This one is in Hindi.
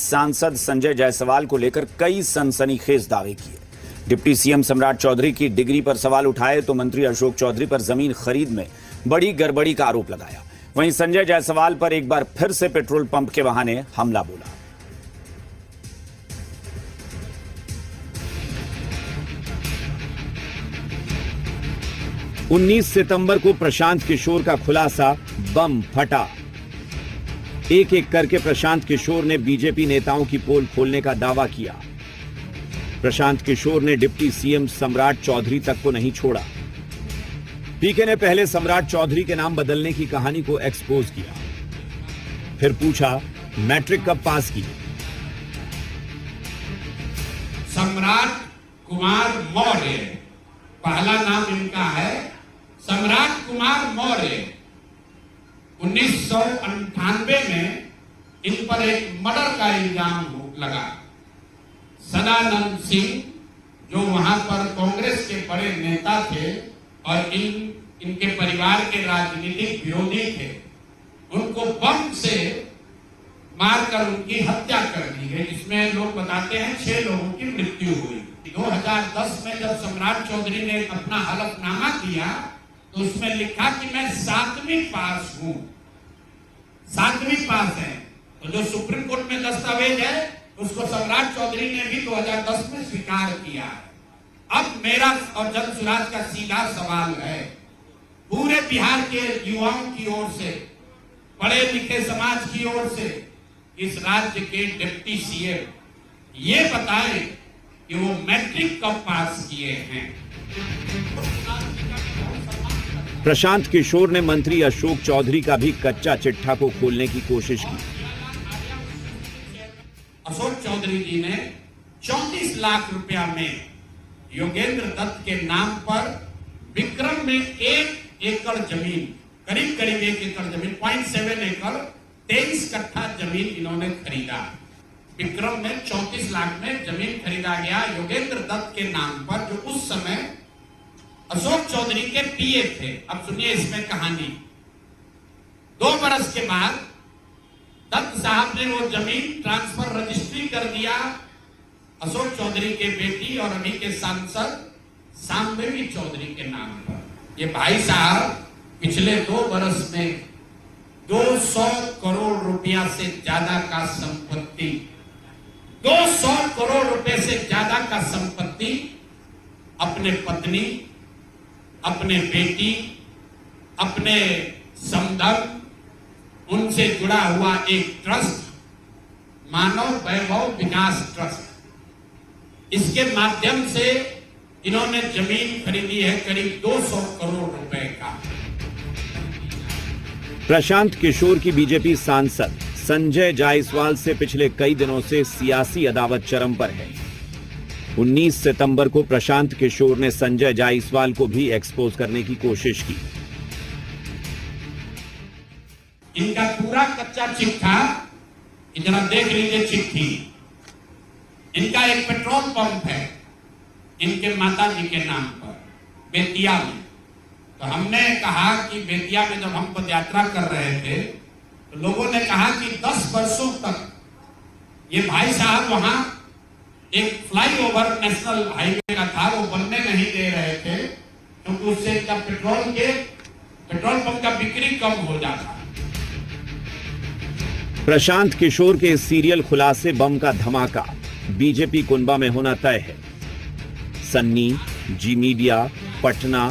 सांसद संजय जायसवाल को लेकर कई सनसनीखेज दावे किए। डिप्टी सीएम सम्राट चौधरी की डिग्री पर सवाल उठाए तो मंत्री अशोक चौधरी पर जमीन खरीद में बड़ी गड़बड़ी का आरोप लगाया। वहीं संजय जायसवाल पर एक बार फिर से पेट्रोल पंप के बहाने हमला बोला। 19 सितंबर को प्रशांत किशोर का खुलासा, बम फटा। एक एक करके प्रशांत किशोर ने बीजेपी नेताओं की पोल खोलने का दावा किया। प्रशांत किशोर ने डिप्टी सीएम सम्राट चौधरी तक को नहीं छोड़ा। पीके ने पहले सम्राट चौधरी के नाम बदलने की कहानी को एक्सपोज किया, फिर पूछा मैट्रिक कब पास की। सम्राट कुमार मौर्य पहला नाम इनका है, सम्राट कुमार मौर्य। 1998 में इन पर एक मर्डर का इल्जाम लगा। सदानंद सिंह जो वहां पर कांग्रेस के बड़े नेता थे और इनके परिवार के राजनीतिक विरोधी थे, उनको बम से मारकर उनकी हत्या कर दी गई, जिसमें लोग बताते हैं 6 लोगों की मृत्यु हुई। 2010 में जब सम्राट चौधरी ने अपना हलफनामा दिया तो उसमें लिखा कि मैं 7वीं पास हूं। 7वीं पास है, तो जो सुप्रीम कोर्ट में दस्तावेज है उसको सम्राट चौधरी ने भी 2010 में स्वीकार किया है। अब मेरा और जन सुराज का सीधा सवाल है पूरे बिहार के युवाओं की ओर से, पढ़े लिखे समाज की ओर से, इस राज्य के डिप्टी सीएम ये बताएं कि वो मैट्रिक कब पास किए हैं। प्रशांत किशोर ने मंत्री अशोक चौधरी का भी कच्चा चिट्ठा को खोलने की कोशिश की। अशोक चौधरी जी ने 34 लाख रुपया में योगेंद्र दत्त के नाम पर विक्रम में 1 एकड़ जमीन, करीब 1 एकड़ जमीन, 0.7 एकड़, 23 कट्ठा जमीन इन्होंने खरीदा। विक्रम में 34 लाख में जमीन खरीदा गया योगेंद्र दत्त के नाम पर, जो उस समय अशोक चौधरी के पीए थे। अब सुनिए इसमें कहानी। 2 बरस के बाद दत्त साहब ने वो जमीन ट्रांसफर रजिस्ट्री कर दिया अशोक चौधरी के बेटी और अभी के सांसद सांबेवी चौधरी के नाम पर। ये भाई साहब पिछले 2 बरस में 200 करोड़ रुपया से ज्यादा का संपत्ति, 200 करोड़ रुपए से ज्यादा का संपत्ति अपने पत्नी, अपने बेटी, अपने समधन, उनसे जुड़ा हुआ एक ट्रस्ट, मानव वैभव विकास ट्रस्ट, इसके माध्यम से इन्होंने जमीन खरीदी है करीब 200 करोड़ रुपए का। प्रशांत किशोर की बीजेपी सांसद संजय जायसवाल से पिछले कई दिनों से सियासी अदावत चरम पर है। 19 सितंबर को प्रशांत किशोर ने संजय जायसवाल को भी एक्सपोज करने की कोशिश की। इनका पूरा कच्चा चिट्ठा जरा देख लीजिए चिट्ठी। इनका एक पेट्रोल पंप है इनके माता जी के नाम पर बेतिया में। तो हमने कहा कि बेतिया में जब हम पदयात्रा कर रहे थे तो लोगों ने कहा कि 10 वर्षों तक ये भाई साहब वहां एक फ्लाईओवर नेशनल हाईवे का था, वो बनने नहीं दे रहे थे क्योंकि उससे इनका पेट्रोल पंप का बिक्री कम हो जाता। प्रशांत किशोर के सीरियल खुलासे बम का धमाका बीजेपी कुनबा में होना तय है। सन्नी, जी मीडिया, पटना,